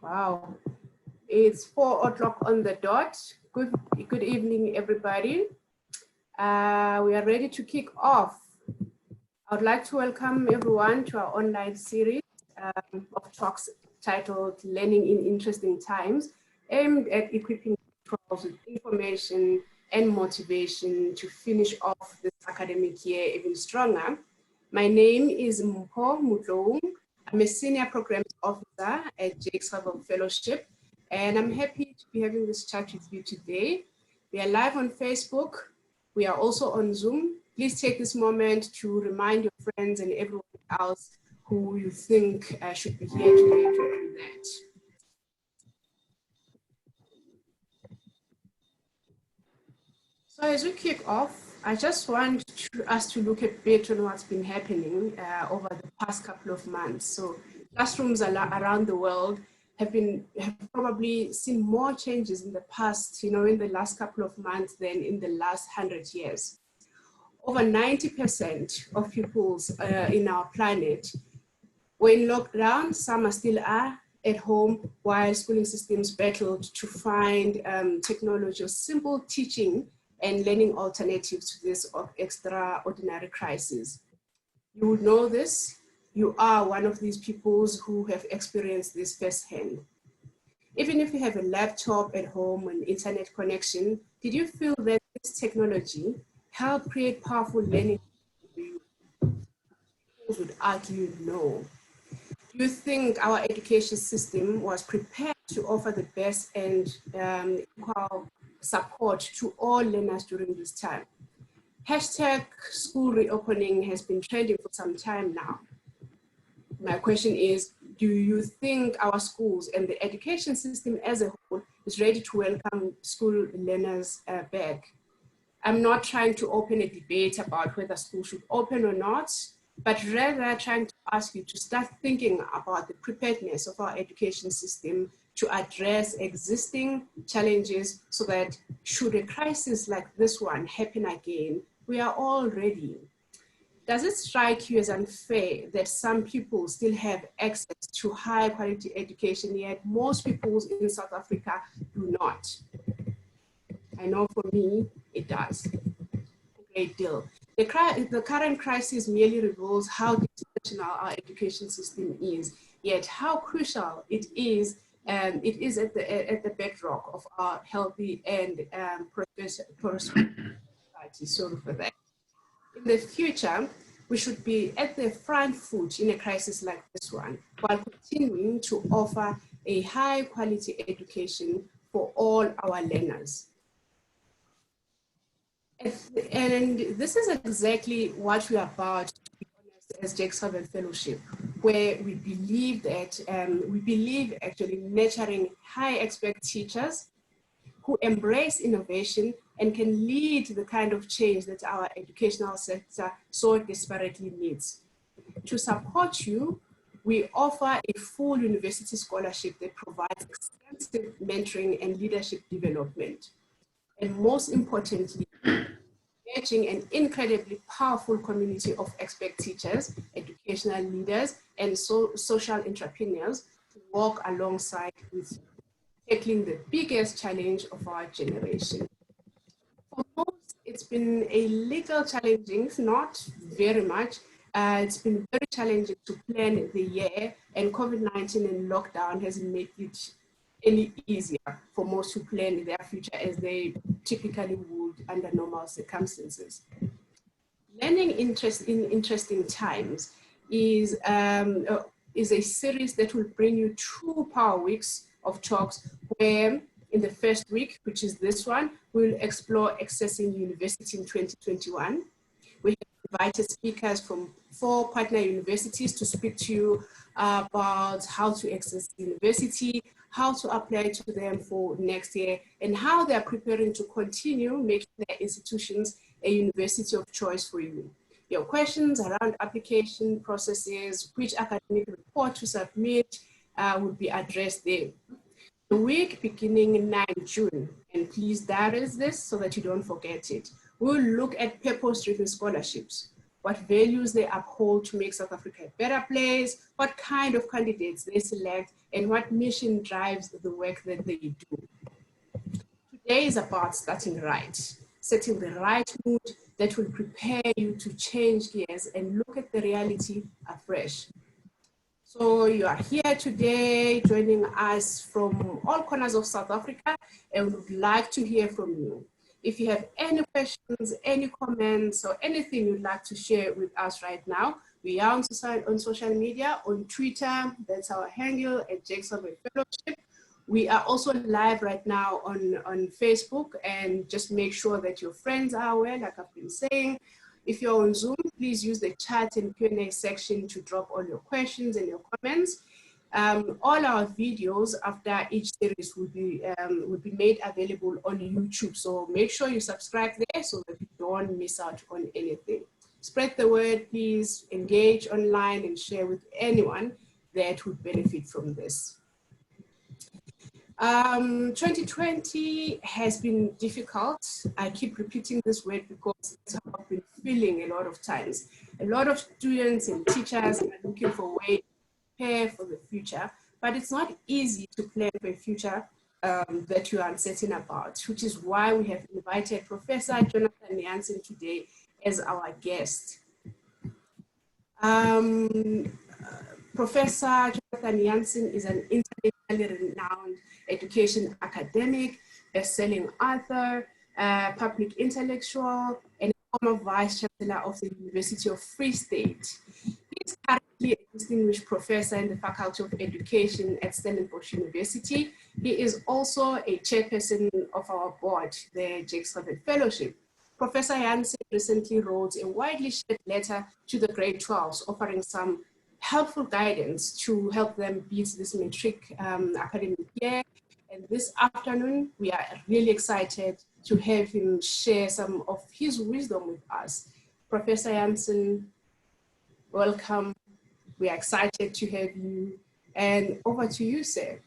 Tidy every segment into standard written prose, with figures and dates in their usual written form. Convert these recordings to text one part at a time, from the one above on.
Wow, it's 4 o'clock on the dot. Good evening, everybody. We are ready to kick off. I would like to welcome everyone to our online series of talks titled Learning in Interesting Times, aimed at equipping profs with information and motivation to finish off this academic year even stronger. My name is Mpho Mutloung. I'm a Senior Programs Officer at Jakes Gerwel Fellowship, and I'm happy to be having this chat with you today. We are live on Facebook. We are also on Zoom. Please take this moment to remind your friends and everyone else who you think should be here today to do that. So as we kick off, I just want us to look a bit on what's been happening over the past couple of months. So classrooms around the world have probably seen more changes in the past, in the last couple of months than in the last 100 years. Over 90% of pupils in our planet were in lockdown. Some are still at home while schooling systems battled to find technology or simple teaching and learning alternatives to this extraordinary crisis. You would know this. You are one of these peoples who have experienced this firsthand. Even if you have a laptop at home and internet connection, did you feel that this technology helped create powerful learning for you? People would argue no. Do you think our education system was prepared to offer the best and equal support to all learners during this time? Hashtag school reopening has been trending for some time now. My question is, do you think our schools and the education system as a whole is ready to welcome school learners back? I'm not trying to open a debate about whether schools should open or not, but rather trying to ask you to start thinking about the preparedness of our education system to address existing challenges so that should a crisis like this one happen again, we are all ready. Does it strike you as unfair that some people still have access to high quality education, yet most people in South Africa do not? I know for me, it does a great deal. The current crisis merely reveals how dysfunctional our education system is, yet how crucial it is at the bedrock of our healthy and prosperous society. Sorry for that. In the future, we should be at the front foot in a crisis like this one, while continuing to offer a high quality education for all our learners. And this is exactly what we are about, to be honest, as Jakes Gerwel Fellowship, where we believe that, actually nurturing high expert teachers who embrace innovation and can lead the kind of change that our educational sector so desperately needs. To support you, we offer a full university scholarship that provides extensive mentoring and leadership development. And most importantly, engaging an incredibly powerful community of expert teachers, educational leaders, and social entrepreneurs to walk alongside with you, tackling the biggest challenge of our generation. For most, it's been a little challenging, not very much. It's been very challenging to plan the year, and COVID-19 and lockdown hasn't made it any easier for most to plan their future as they typically would under normal circumstances. Learning in Interesting Times is a series that will bring you 2 power weeks of talks where in the first week, which is this one, we'll explore accessing university in 2021. We have invited speakers from 4 partner universities to speak to you about how to access university, how to apply to them for next year, and how they are preparing to continue making their institutions a university of choice for you. Your questions around application processes, which academic report to submit will be addressed there. The week beginning in 9 June, and please diarise this so that you don't forget it, we'll look at purpose-driven scholarships. what values they uphold to make South Africa a better place, what kind of candidates they select, and what mission drives the work that they do. Today is about starting right, setting the right mood that will prepare you to change gears and look at the reality afresh. So you are here today joining us from all corners of South Africa, and we would like to hear from you. If you have any questions, any comments, or anything you'd like to share with us right now, we are on social media, on Twitter, that's our handle at Jakes Gerwel Fellowship. We are also live right now on Facebook, and just make sure that your friends are aware, like I've been saying. If you're on Zoom, please use the chat and Q&A section to drop all your questions and your comments. All our videos after each series will be made available on YouTube. So make sure you subscribe there so that you don't miss out on anything. Spread the word, please engage online and share with anyone that would benefit from this. 2020 has been difficult. I keep repeating this word because it's how I've been feeling a lot of times. A lot of students and teachers are looking for ways to prepare for the future, but it's not easy to plan for a future that you are uncertain about, which is why we have invited Professor Jonathan Jansen today as our guest. Professor Jonathan Jansen is an internationally renowned education academic, best-selling author, public intellectual, and former Vice Chancellor of the University of Free State. He is currently a distinguished professor in the Faculty of Education at Stellenbosch University. He is also a chairperson of our board, the Jakes Gerwel Fellowship. Professor Jansen recently wrote a widely shared letter to the grade 12s, offering some helpful guidance to help them beat this Matric academic year. And this afternoon, we are really excited to have him share some of his wisdom with us. Professor Jansen, welcome. We are excited to have you. And over to you, sir.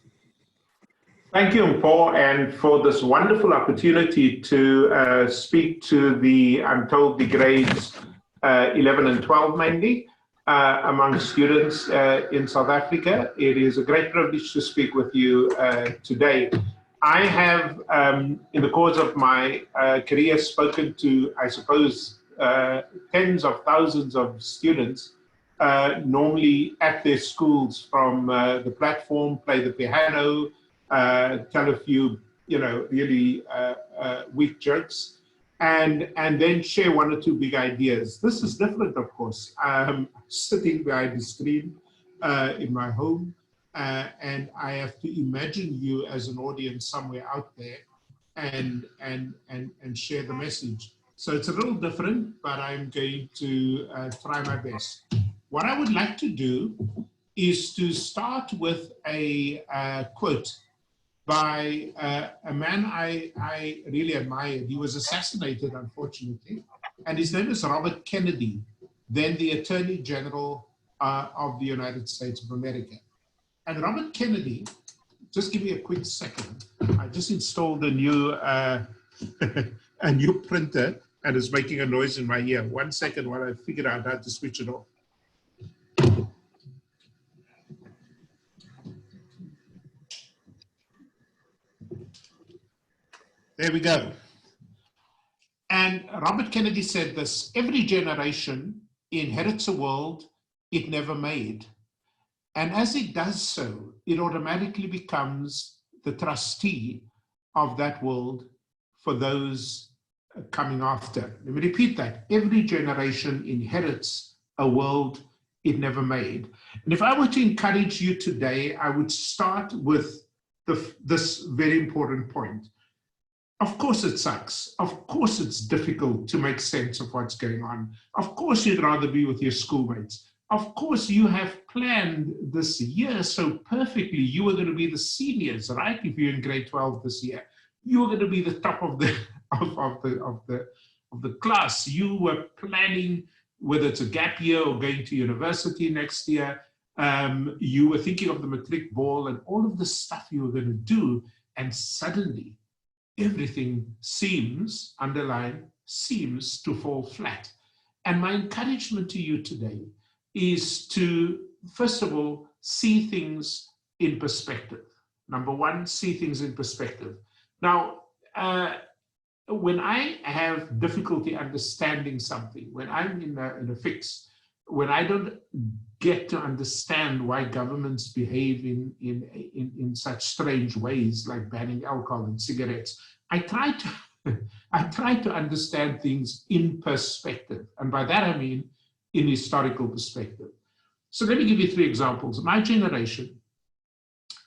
Thank you, Paul, and for this wonderful opportunity to speak to the, I'm told, the grades 11 and 12 mainly, among students in South Africa. It is a great privilege to speak with you today. I have, in the course of my career, spoken to, I suppose, tens of thousands of students, normally at their schools, from the platform, play the piano, tell a few, really weak jokes, and then share one or two big ideas. This is different, of course. I'm sitting behind the screen in my home, and I have to imagine you as an audience somewhere out there and share the message. So it's a little different, but I'm going to try my best. What I would like to do is to start with a quote by a man I really admired. He was assassinated, unfortunately, and his name is Robert Kennedy, then the Attorney General of the United States of America. And Robert Kennedy, just give me a quick second. I just installed a new a new printer, and it's making a noise in my ear. 1 second while I figure out how to switch it off. There we go. And Robert Kennedy said this: every generation inherits a world it never made. And as it does so, it automatically becomes the trustee of that world for those coming after. Let me repeat that. Every generation inherits a world it never made. And if I were to encourage you today, I would start with this very important point. Of course it sucks. Of course it's difficult to make sense of what's going on. Of course you'd rather be with your schoolmates. Of course you have planned this year so perfectly. You were going to be the seniors, right? If you're in grade 12 this year, you were going to be the top of the of the class. You were planning whether it's a gap year or going to university next year. You were thinking of the Matric ball and all of the stuff you were going to do, and suddenly everything seems, underline, seems to fall flat. And my encouragement to you today is to, first of all, see things in perspective. Number one, see things in perspective. Now, when I have difficulty understanding something, when I'm in a fix, when I don't get to understand why governments behave in such strange ways, like banning alcohol and cigarettes, I try to understand things in perspective. And by that I mean in historical perspective. So let me give you 3 examples. My generation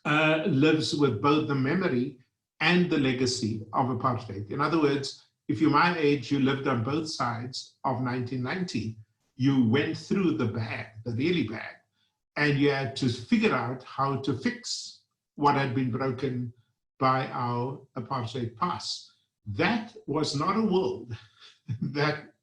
lives with both the memory and the legacy of apartheid. In other words, if you're my age, you lived on both sides of 1990. You went through the bad, the really bad, and you had to figure out how to fix what had been broken by our apartheid past. That was not a world that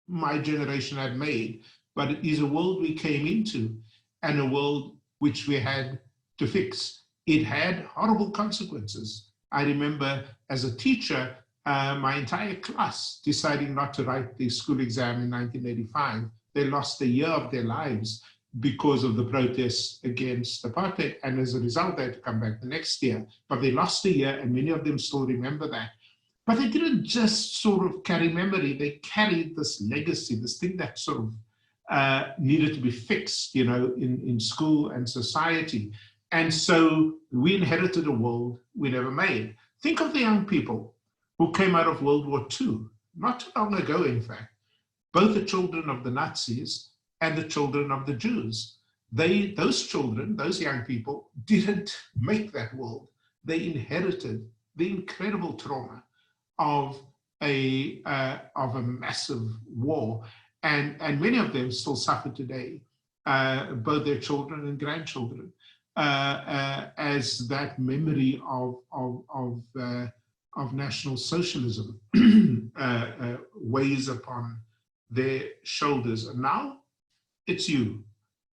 my generation had made, but it is a world we came into and a world which we had to fix. It had horrible consequences. I remember as a teacher, my entire class deciding not to write the school exam in 1985. They lost a year of their lives because of the protests against apartheid. And as a result, they had to come back the next year. But they lost a year, and many of them still remember that. But they didn't just sort of carry memory. They carried this legacy, this thing that sort of needed to be fixed, you know, in school and society. And so we inherited a world we never made. Think of the young people who came out of World War II, not too long ago, in fact, both the children of the Nazis and the children of the Jews. Those children, those young people, didn't make that world. They inherited the incredible trauma of a massive war. And many of them still suffer today, both their children and grandchildren, as that memory of National Socialism weighs upon their shoulders. And now it's you.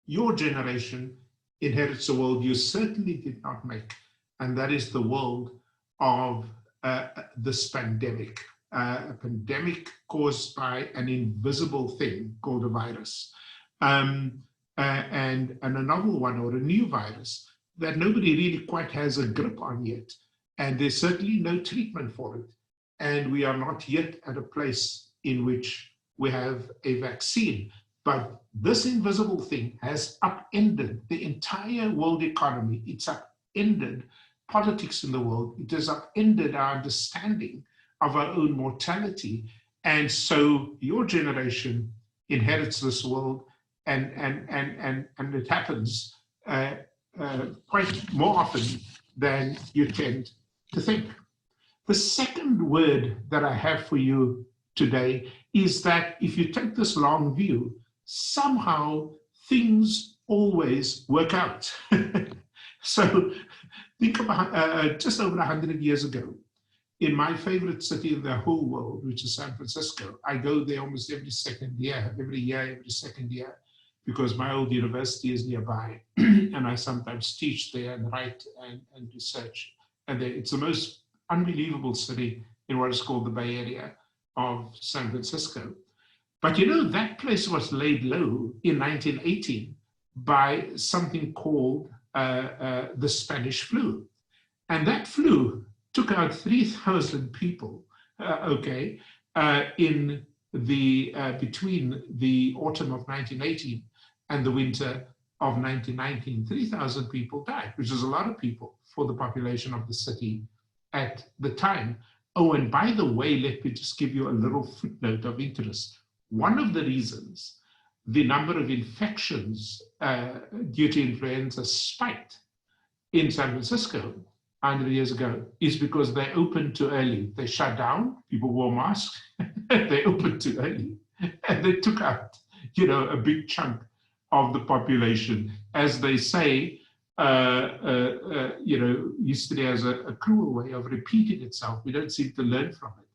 Your generation inherits a world you certainly did not make, and that is the world of this pandemic, a pandemic caused by an invisible thing called a virus. And a novel one, or a new virus that nobody really quite has a grip on yet. And there's certainly no treatment for it. And we are not yet at a place in which we have a vaccine. But this invisible thing has upended the entire world economy. It's upended politics in the world. It has upended our understanding of our own mortality. And so your generation inherits this world. And it happens quite more often than you tend to think. The second word that I have for you today is that if you take this long view, somehow things always work out. So think about just over 100 years ago, in my favorite city in the whole world, which is San Francisco. I go there almost every second year, every second year, because my old university is nearby, and I sometimes teach there and write and research. And it's the most unbelievable city in what is called the Bay Area of San Francisco. But you know, that place was laid low in 1918 by something called the Spanish flu. And that flu took out 3,000 people, in the between the autumn of 1918 and the winter of 1919. 3,000 people died, which is a lot of people for the population of the city at the time. Oh, and by the way, let me just give you a little footnote of interest. One of the reasons the number of infections due to influenza spiked in San Francisco 100 years ago is because they opened too early. They shut down, people wore masks, they opened too early, and they took out, you know, a big chunk of the population. As they say, history has a cruel way of repeating itself. We don't seem to learn from it.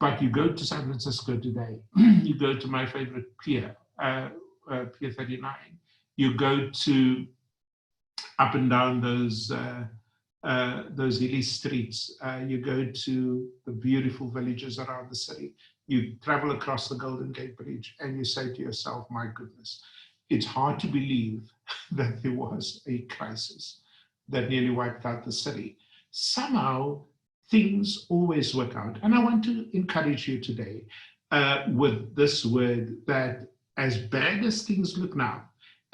But you go to San Francisco today, you go to my favorite pier, Pier 39, you go to up and down those hilly streets, you go to the beautiful villages around the city, you travel across the Golden Gate Bridge and you say to yourself, my goodness, it's hard to believe that there was a crisis that nearly wiped out the city. Somehow, things always work out. And I want to encourage you today with this word that as bad as things look now,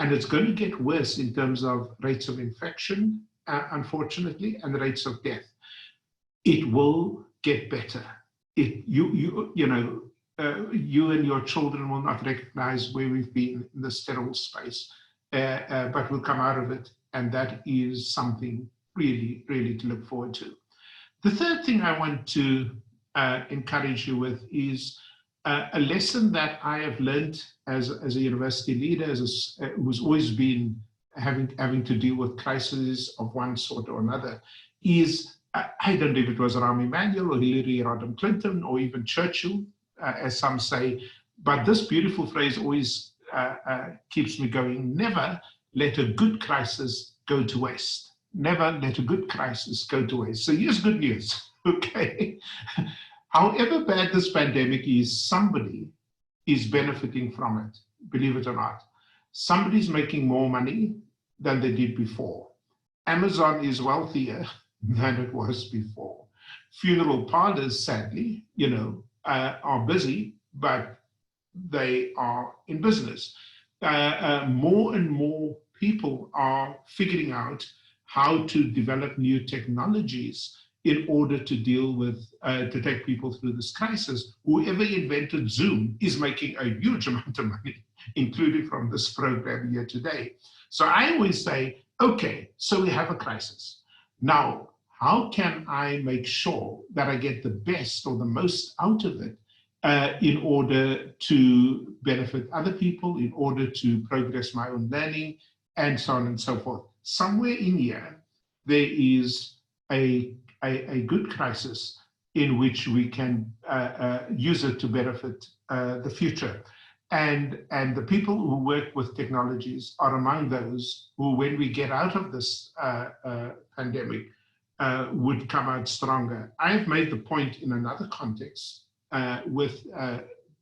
and it's going to get worse in terms of rates of infection, unfortunately, and the rates of death, it will get better. You and your children will not recognize where we've been in this terrible space, but we'll come out of it. And that is something really, really to look forward to. The third thing I want to encourage you with is a lesson that I have learned as a university leader, who's always been having to deal with crises of one sort or another, is I don't know if it was Rahm Emanuel or Hillary Rodham Clinton or even Churchill, as some say, but this beautiful phrase always keeps me going. Never let a good crisis go to waste. Never let a good crisis go to waste. So here's good news, okay? However bad this pandemic is, somebody is benefiting from it, believe it or not. Somebody's making more money than they did before. Amazon is wealthier than it was before. Funeral parlors, sadly, are busy, but they are in business. More and more people are figuring out how to develop new technologies in order to deal with, to take people through this crisis. Whoever invented Zoom is making a huge amount of money, including from this program here today. So I always say, okay, so we have a crisis. Now, how can I make sure that I get the best or the most out of it in order to benefit other people, in order to progress my own learning, and so on and so forth? Somewhere in here, there is a good crisis in which we can use it to benefit the future. And the people who work with technologies are among those who, when we get out of this pandemic, would come out stronger. I've made the point in another context with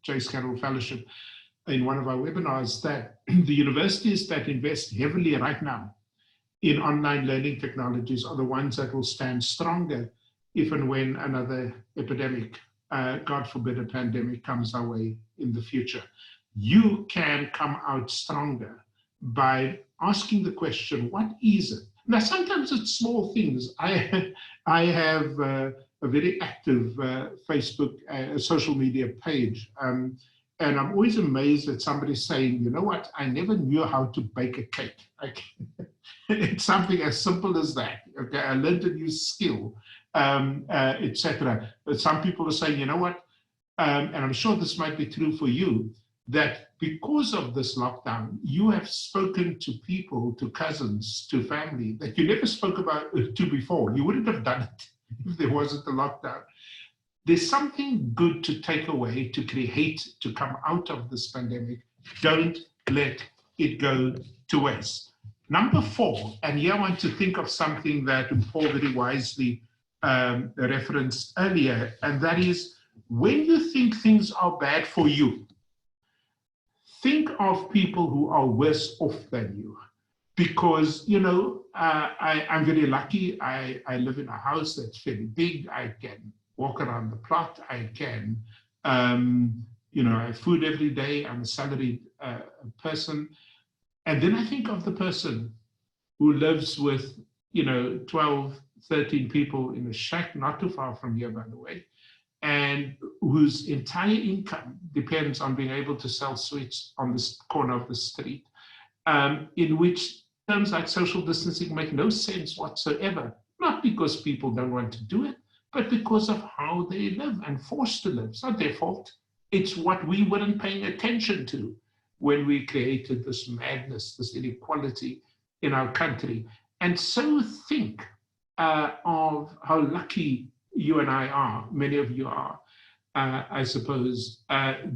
Jakes Gerwel Fellowship in one of our webinars that the universities that invest heavily right now in online learning technologies are the ones that will stand stronger if and when another epidemic, God forbid a pandemic, comes our way in the future. You can come out stronger by asking the question, what is it? Now, sometimes it's small things. I have a very active Facebook social media page, and I'm always amazed at somebody saying, you know what, I never knew how to bake a cake. It's something as simple as that. Okay, I learned a new skill, etc. But some people are saying, you know what, and I'm sure this might be true for you, that because of this lockdown, you have spoken to people, to cousins, to family that you never spoke about to before. You wouldn't have done it if there wasn't a lockdown. There's something good to take away, to create, to come out of this pandemic. Don't let it go to waste. Number 4, and here I want to think of something that Paul very wisely referenced earlier, and that is, when you think things are bad for you, think of people who are worse off than you. Because, I'm very lucky. I live in a house that's fairly big. I can walk around the plot. I can, I have food every day. I'm a salaried person. And then I think of the person who lives with, 12, 13 people in a shack, not too far from here, by the way, and whose entire income depends on being able to sell sweets on this corner of the street, in which terms like social distancing make no sense whatsoever, not because people don't want to do it, but because of how they live and forced to live. It's not their fault. It's what we weren't paying attention to when we created this madness, this inequality in our country. And so think of how lucky you and I are, many of you are, I suppose,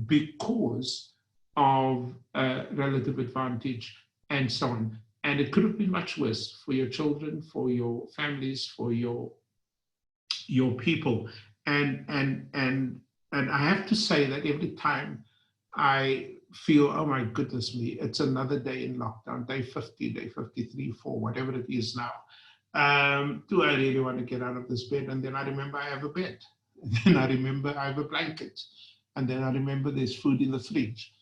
because of relative advantage and so on. And it could have been much worse for your children, for your families, for your people. And And I have to say that every time I feel, oh my goodness me, it's another day in lockdown, day 50, day 53, 4, whatever it is now. Do I really want to get out of this bed? And then I remember I have a bed. And then I remember I have a blanket. And then I remember there's food in the fridge.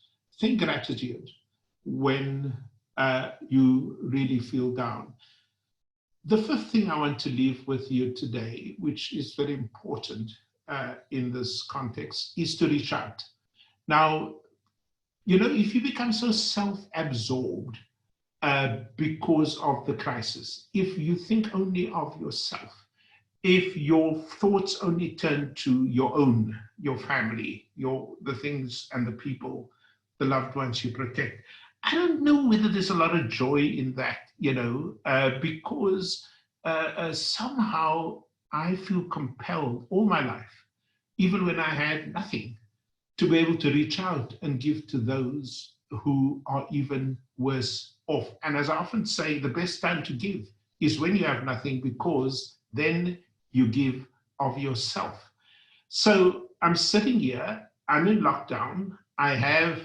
Think gratitude when you really feel down. The fifth thing I want to leave with you today, which is very important in this context, is to reach out. Now, you know, if you become so self-absorbed because of the crisis, if you think only of yourself, if your thoughts only turn to your family, the things and the people, the loved ones you protect, I don't know whether there's a lot of joy in that, you know, because somehow I feel compelled all my life, even when I had nothing, to be able to reach out and give to those who are even worse off. And as I often say, the best time to give is when you have nothing, because then you give of yourself. So I'm sitting here, I'm in lockdown, I have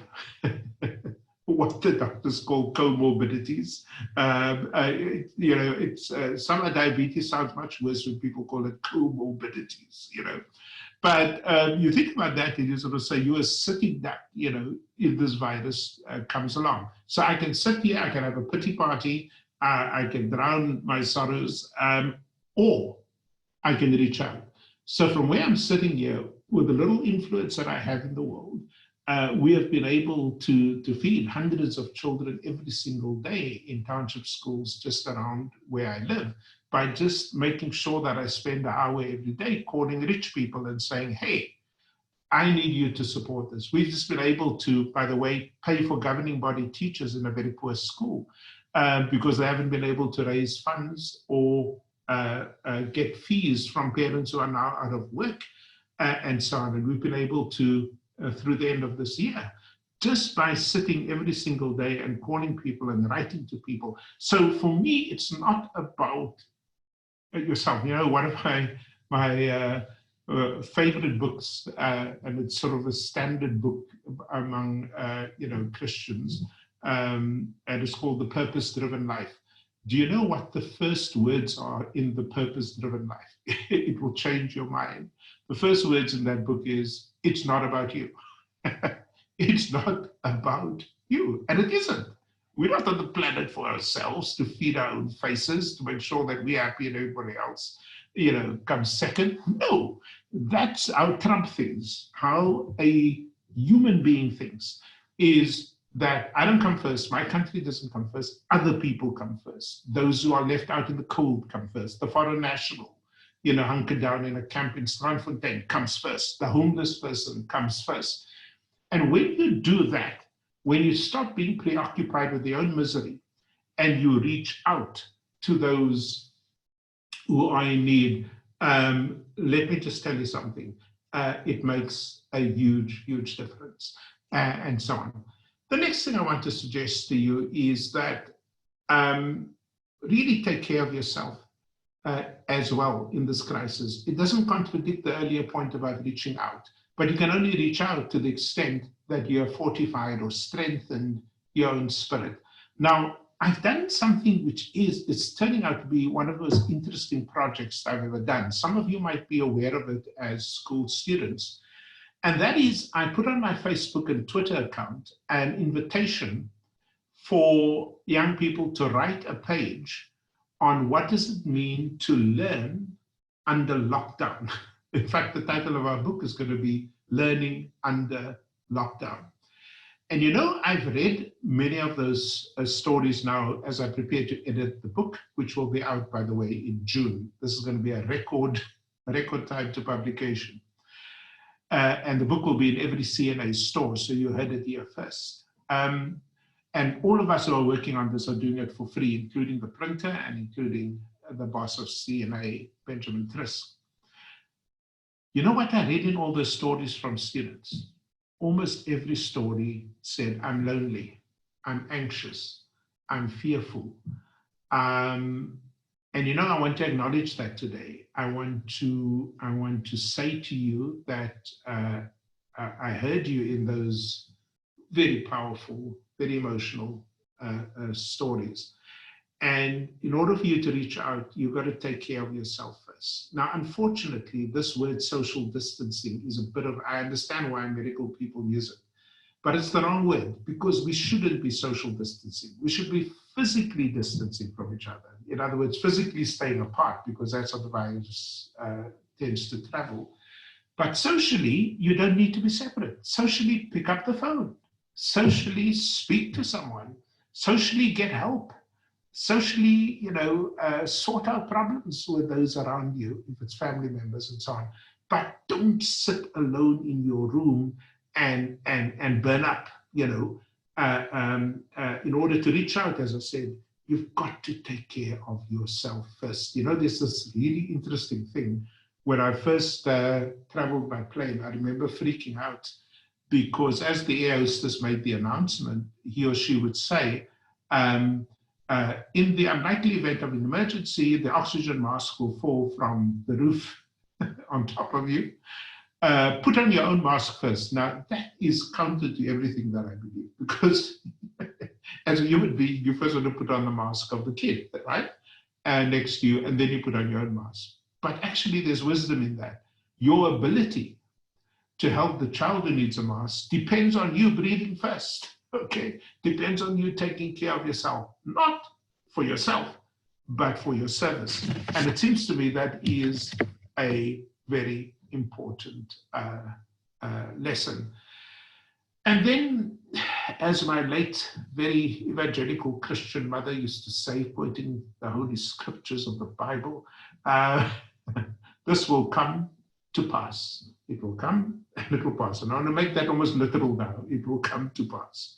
what the doctors call comorbidities. You know, it's summer diabetes sounds much worse when people call it comorbidities, you know. But you think about that, and you sort of say you are sitting down, you know, if this virus comes along. So I can sit here, I can have a pity party, I can drown my sorrows, or I can reach out. So from where I'm sitting here, with the little influence that I have in the world, we have been able to feed hundreds of children every single day in township schools just around where I live, by just making sure that I spend an hour every day calling rich people and saying, hey, I need you to support this. We've just been able to, by the way, pay for governing body teachers in a very poor school because they haven't been able to raise funds or get fees from parents who are now out of work and so on. And we've been able to, through the end of this year, just by sitting every single day and calling people and writing to people. So for me, it's not about yourself. You know, one of my favorite books, and it's sort of a standard book among you know, Christians, and it's called The Purpose-Driven Life. Do you know what the first words are in The Purpose-Driven Life? It will change your mind. The first words in that book is, it's not about you. It's not about you, and it isn't. We're not on the planet for ourselves to feed our own faces, to make sure that we're happy and everybody else, you know, comes second. No, that's how Trump thinks. How a human being thinks is that I don't come first, my country doesn't come first, other people come first. Those who are left out in the cold come first. The foreign national, you know, hunkered down in a camp in Strandfontein comes first. The homeless person comes first. And when you do that, when you stop being preoccupied with your own misery and you reach out to those who are in need, let me just tell you something. It makes a huge, huge difference, and so on. The next thing I want to suggest to you is that really take care of yourself as well in this crisis. It doesn't contradict the earlier point about reaching out, but you can only reach out to the extent that you have fortified or strengthened your own spirit. Now, I've done something which it's turning out to be one of those interesting projects I've ever done. Some of you might be aware of it as school students. And that is, I put on my Facebook and Twitter account an invitation for young people to write a page on what does it mean to learn under lockdown. In fact, the title of our book is going to be Learning Under Lockdown. And you know, I've read many of those stories now as I prepare to edit the book, which will be out, by the way, in June. This is going to be a record time to publication. And the book will be in every CNA store, so you heard it here first. And all of us who are working on this are doing it for free, including the printer and including the boss of CNA, Benjamin Trisk. You know what I read in all those stories from students? Almost every story said, I'm lonely, I'm anxious, I'm fearful. And you know, I want to acknowledge that today. I want to say to you that I heard you in those very powerful, very emotional stories. And in order for you to reach out, you've got to take care of yourself first. Now, unfortunately, this word social distancing is a bit of, I understand why medical people use it, but it's the wrong word, because we shouldn't be social distancing. We should be physically distancing from each other. In other words, physically staying apart, because that's how the virus tends to travel. But socially, you don't need to be separate. Socially, pick up the phone. Socially, speak to someone. Socially, get help. Socially, sort out problems with those around you, if it's family members and so on. But don't sit alone in your room and burn up, in order to reach out, as I said, you've got to take care of yourself first. There's this really interesting thing. When I first traveled by plane, I remember freaking out because as the air hostess made the announcement, he or she would say, in the unlikely event of an emergency, the oxygen mask will fall from the roof on top of you. Put on your own mask first. Now, that is counter to everything that I believe, because as a human being, you first want to put on the mask of the kid, right? And next to you, and then you put on your own mask. But actually, there's wisdom in that. Your ability to help the child who needs a mask depends on you breathing first, okay? Depends on you taking care of yourself, not for yourself, but for your service. And it seems to me that is a very important lesson. And then, as my late, very evangelical Christian mother used to say, quoting the Holy Scriptures of the Bible, this will come to pass. It will come and it will pass. And I want to make that almost literal now. It will come to pass.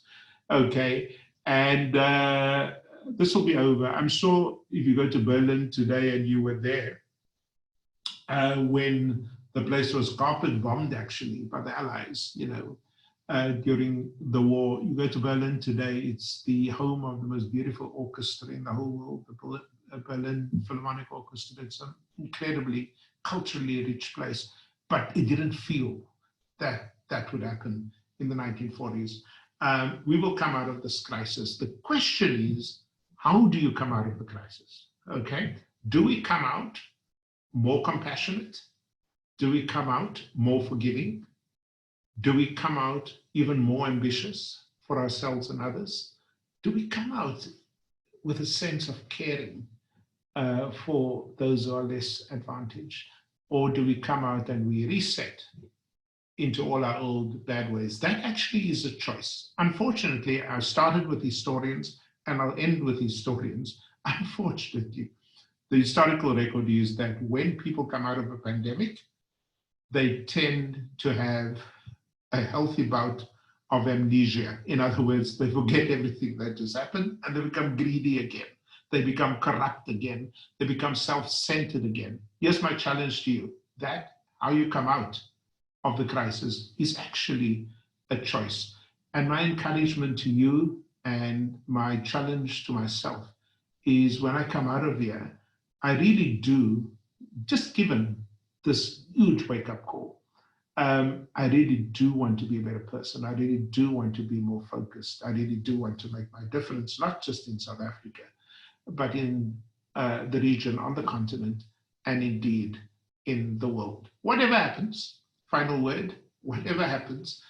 Okay. And this will be over. I'm sure if you go to Berlin today and you were there, when the place was carpet bombed actually by the Allies, during the war. You go to Berlin today, it's the home of the most beautiful orchestra in the whole world, the Berlin Philharmonic Orchestra. It's an incredibly culturally rich place, but it didn't feel that that would happen in the 1940s. We will come out of this crisis. The question is, how do you come out of the crisis? Okay, do we come out more compassionate? Do we come out more forgiving? Do we come out even more ambitious for ourselves and others? Do we come out with a sense of caring for those who are less advantaged? Or do we come out and we reset into all our old bad ways? That actually is a choice. Unfortunately, I started with historians and I'll end with historians. Unfortunately, the historical record is that when people come out of a pandemic, they tend to have a healthy bout of amnesia. In other words, they forget everything that just happened and they become greedy again. They become corrupt again. They become self-centered again. Here's my challenge to you, that how you come out of the crisis is actually a choice. And my encouragement to you and my challenge to myself is when I come out of here, I really do, just given this huge wake-up call, I really do want to be a better person. I really do want to be more focused. I really do want to make my difference, not just in South Africa, but in the region, on the continent, and indeed in the world. Whatever happens, final word, whatever happens,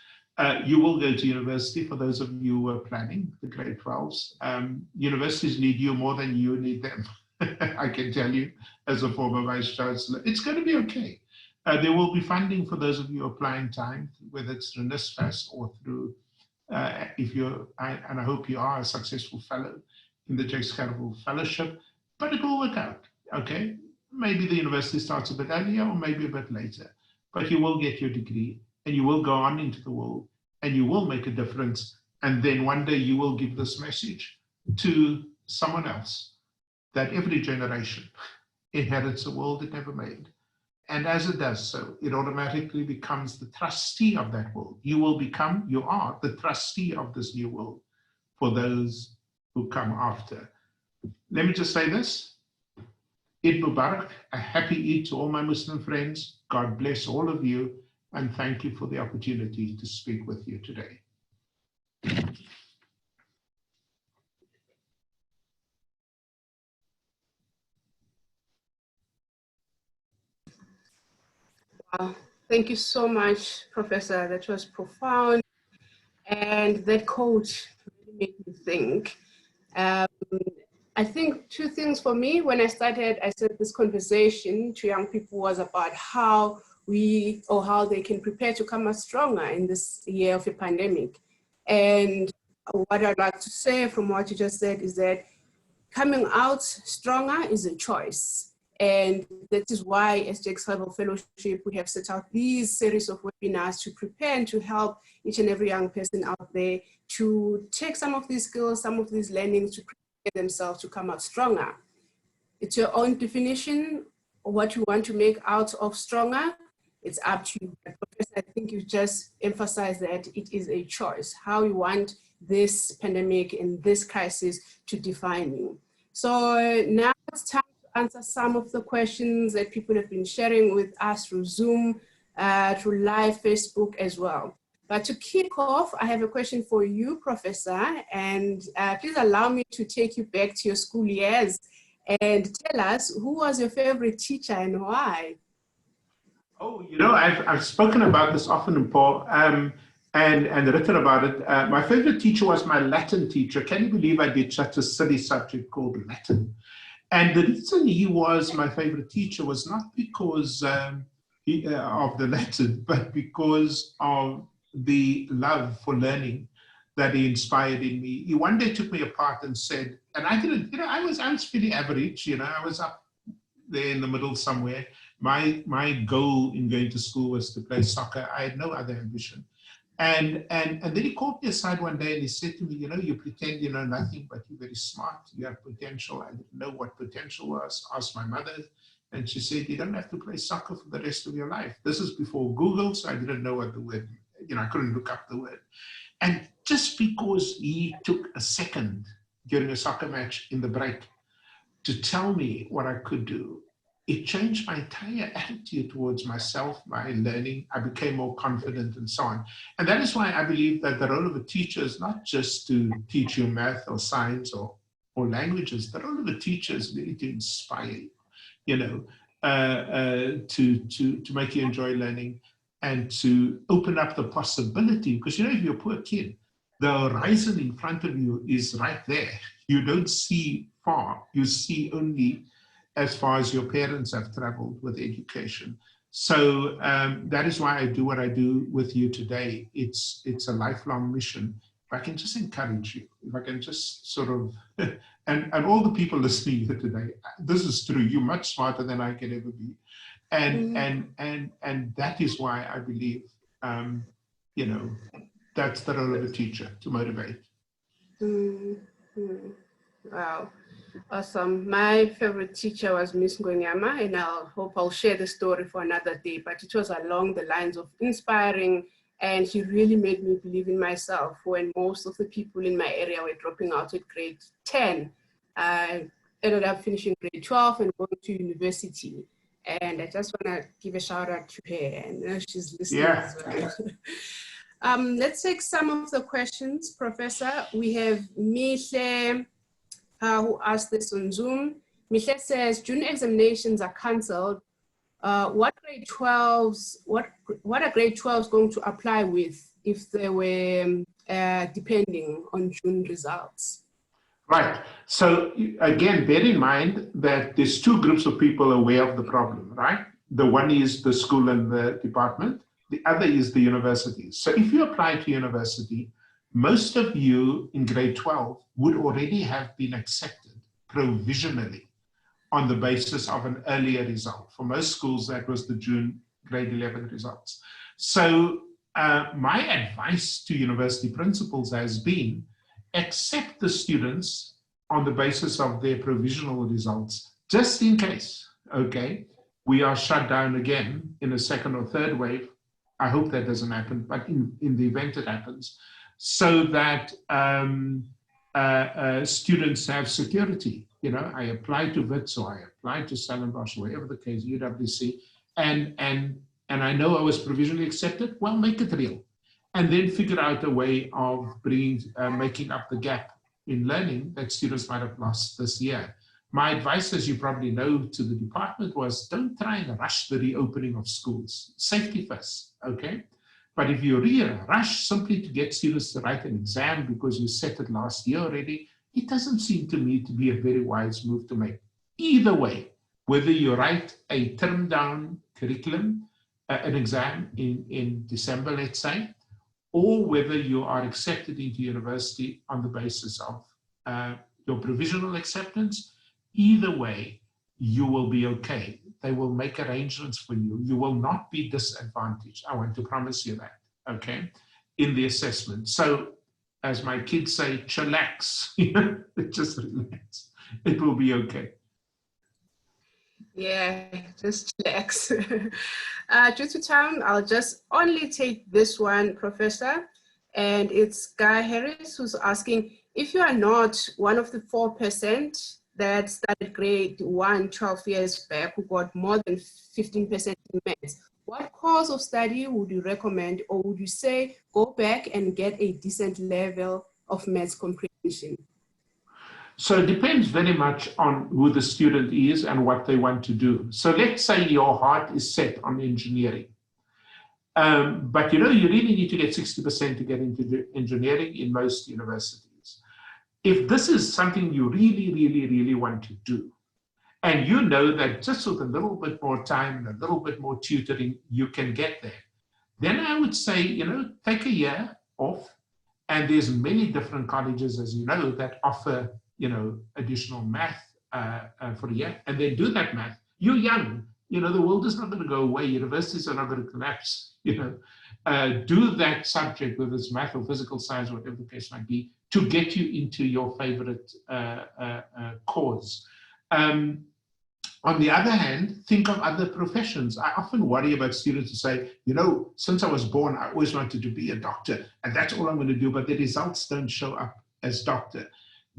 you will go to university. For those of you who are planning the grade 12s, universities need you more than you need them. I can tell you, as a former Vice Chancellor, it's going to be okay. There will be funding for those of you applying time, whether it's through NSFAS or through, if you're, and I hope you are a successful fellow in the Jakes Gerwel Fellowship, but it will work out, okay? Maybe the university starts a bit earlier or maybe a bit later, but you will get your degree and you will go on into the world and you will make a difference. And then one day you will give this message to someone else, that every generation inherits a world it never made. And as it does so, it automatically becomes the trustee of that world. You are the trustee of this new world for those who come after. Let me just say this. Eid Mubarak, a happy Eid to all my Muslim friends. God bless all of you. and thank you for the opportunity to speak with you today. Thank you so much, Professor. That was profound. And that quote really made me think. I think two things for me. When I said this conversation to young people was about how they can prepare to come out stronger in this year of a pandemic. And what I'd like to say from what you just said is that coming out stronger is a choice. And that is why, as Jakes Gerwel Fellowship, we have set out these series of webinars to prepare and to help each and every young person out there to take some of these skills, some of these learnings to prepare themselves to come out stronger. It's your own definition of what you want to make out of stronger. It's up to you. But Professor, I think you just emphasized that it is a choice, how you want this pandemic and this crisis to define you. So now it's time to answer some of the questions that people have been sharing with us through Zoom, through live Facebook as well. But to kick off, I have a question for you, Professor, and please allow me to take you back to your school years and tell us who was your favorite teacher and why? Oh, you know, I've spoken about this often in Paul and written about it. My favorite teacher was my Latin teacher. Can you believe I did such a silly subject called Latin? And the reason he was my favorite teacher was not because of the Latin, but because of the love for learning that he inspired in me. He one day took me apart and said, and I didn't, you know, I was pretty average, you know, I was up there in the middle somewhere. My goal in going to school was to play soccer. I had no other ambition. And then he called me aside one day and he said to me, you know, you pretend you know nothing, but you're very smart. You have potential. I didn't know what potential was. Asked my mother, and she said, you don't have to play soccer for the rest of your life. This is before Google, so I didn't know what the word, you know, I couldn't look up the word. And just because he took a second during a soccer match in the break to tell me what I could do, it changed my entire attitude towards myself, my learning. I became more confident and so on. And that is why I believe that the role of a teacher is not just to teach you math or science or languages. The role of a teacher is really to inspire you, to make you enjoy learning and to open up the possibility. Because, you know, if you're a poor kid, the horizon in front of you is right there. You don't see far. You see only as far as your parents have traveled with education. So that is why I do what I do with you today. It's a lifelong mission. If I can just encourage you, if I can just sort of, and all the people listening here today, this is true, you're much smarter than I can ever be. And that is why I believe, you know, that's the role of a teacher, to motivate. Wow. Awesome. My favorite teacher was Miss Ngonyama, and I hope I'll share the story for another day, but it was along the lines of inspiring, and she really made me believe in myself when most of the people in my area were dropping out at grade 10. I ended up finishing grade 12 and going to university. And I just want to give a shout out to her, and she's listening as well. Let's take some of the questions, Professor. We have Mihle, who asked this on Zoom. Mihle says, June examinations are cancelled. What are grade 12s going to apply with if they were depending on June results? Right. So again, bear in mind that there's two groups of people aware of the problem, right? The one is the school and the department. The other is the university. So if you apply to university, most of you in grade 12 would already have been accepted provisionally on the basis of an earlier result. For most schools, that was the June grade 11 results. So my advice to university principals has been, accept the students on the basis of their provisional results, just in case, okay, we are shut down again in a second or third wave. I hope that doesn't happen, but in the event it happens, so that students have security. You know, I apply to WITS or I apply to Stellenbosch, wherever the case, UWC, and and I know I was provisionally accepted, well, make it real. And then figure out a way of making up the gap in learning that students might have lost this year. My advice, as you probably know, to the department was don't try and rush the reopening of schools. Safety first, okay? But if you rush simply to get students to write an exam because you set it last year already, it doesn't seem to me to be a very wise move to make. Either way, whether you write a term down curriculum, an exam in December, let's say, or whether you are accepted into university on the basis of your provisional acceptance, either way, you will be okay. They will make arrangements for you. You will not be disadvantaged. I want to promise you that, okay, in the assessment. So, as my kids say, chillax, just relax. It will be okay. Yeah, just chillax. Due to time, I'll just only take this one, Professor, and it's Guy Harris who's asking, if you are not one of the 4% that started grade 1 12 years back who got more than 15% in maths, what course of study would you recommend, or would you say go back and get a decent level of maths comprehension? So it depends very much on who the student is and what they want to do. So let's say your heart is set on engineering. But you really need to get 60% to get into engineering in most universities. If this is something you really want to do, and you know that just with a little bit more time and a little bit more tutoring, you can get there, then I would say, take a year off. And there's many different colleges, as you know, that offer, additional math for a year, and then do that math. You're young, the world is not going to go away. Universities are not going to collapse, do that subject, whether it's math or physical science, whatever the case might be, to get you into your favorite cause. On the other hand, think of other professions. I often worry about students who say, since I was born, I always wanted to be a doctor, and that's all I'm going to do, but the results don't show up as doctor.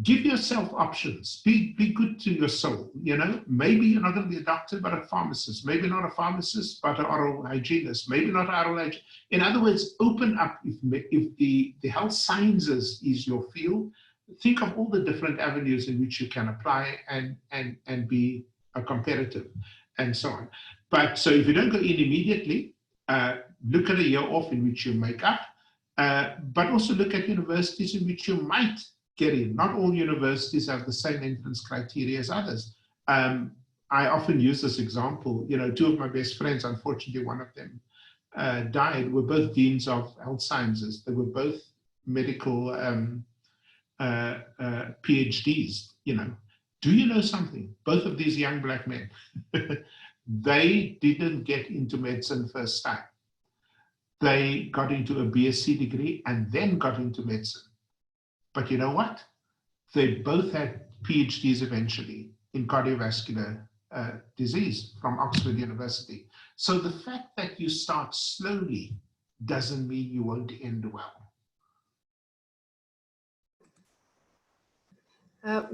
Give yourself options. Be good to your soul. Maybe you're not going to be a doctor, but a pharmacist. Maybe not a pharmacist, but an oral hygienist. Maybe not an oral hygienist. In other words, open up. If the health sciences is your field, think of all the different avenues in which you can apply and be competitive and so on. But so if you don't go in immediately, look at a year off in which you make up, but also look at universities in which you might get in. Not all universities have the same entrance criteria as others. I often use this example. Two of my best friends, unfortunately one of them died, were both deans of health sciences. They were both medical PhDs. Do you know something? Both of these young black men, they didn't get into medicine first time. They got into a BSc degree and then got into medicine. But you know what? They both had PhDs eventually in cardiovascular disease from Oxford University. So the fact that you start slowly doesn't mean you won't end well.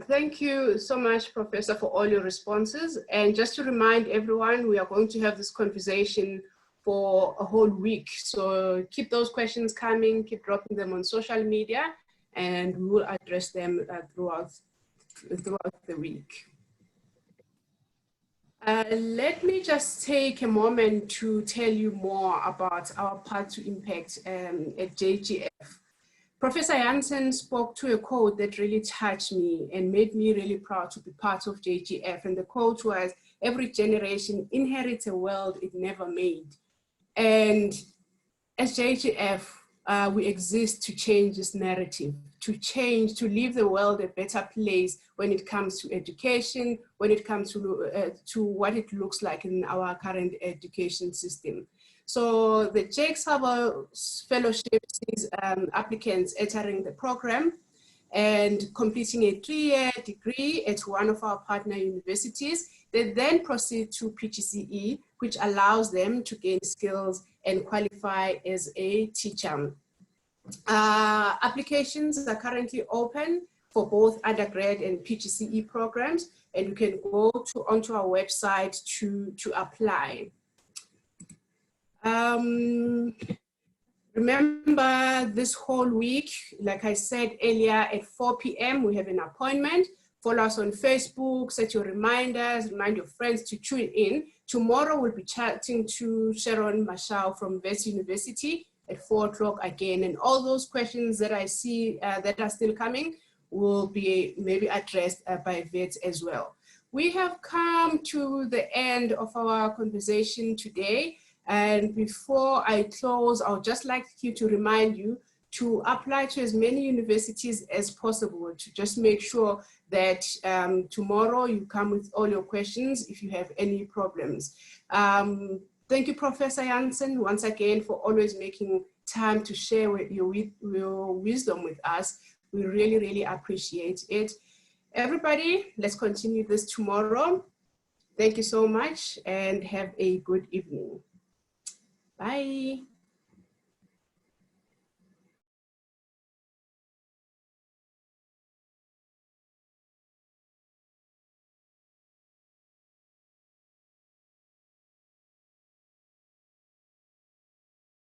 Thank you so much, Professor, for all your responses. And just to remind everyone, we are going to have this conversation for a whole week. So keep those questions coming, keep dropping them on social media, and we will address them throughout the week. Let me just take a moment to tell you more about our Path to Impact at JGF. Professor Jansen spoke to a quote that really touched me and made me really proud to be part of JGF. And the quote was, "Every generation inherits a world it never made." And as JGF, we exist to change this narrative, to leave the world a better place when it comes to education, when it comes to what it looks like in our current education system. So the Jakes Gerwel Fellowship sees applicants entering the program and completing a 3-year degree at one of our partner universities. They then proceed to PGCE, which allows them to gain skills and qualify as a teacher. Applications are currently open for both undergrad and PGCE programs, and you can go onto our website to apply. Remember, this whole week, like I said earlier, at 4 p.m., we have an appointment. Follow us on Facebook, set your reminders, remind your friends to tune in. Tomorrow, we'll be chatting to Sharon Mashao from Wits University at 4 o'clock again. And all those questions that I see that are still coming will be maybe addressed by Wits as well. We have come to the end of our conversation today. And before I close, I would just like to remind you to apply to as many universities as possible, to just make sure that tomorrow you come with all your questions if you have any problems. Thank you, Professor Jansen, once again, for always making time to share your wisdom with us. We really, really appreciate it. Everybody, let's continue this tomorrow. Thank you so much and have a good evening. Bye.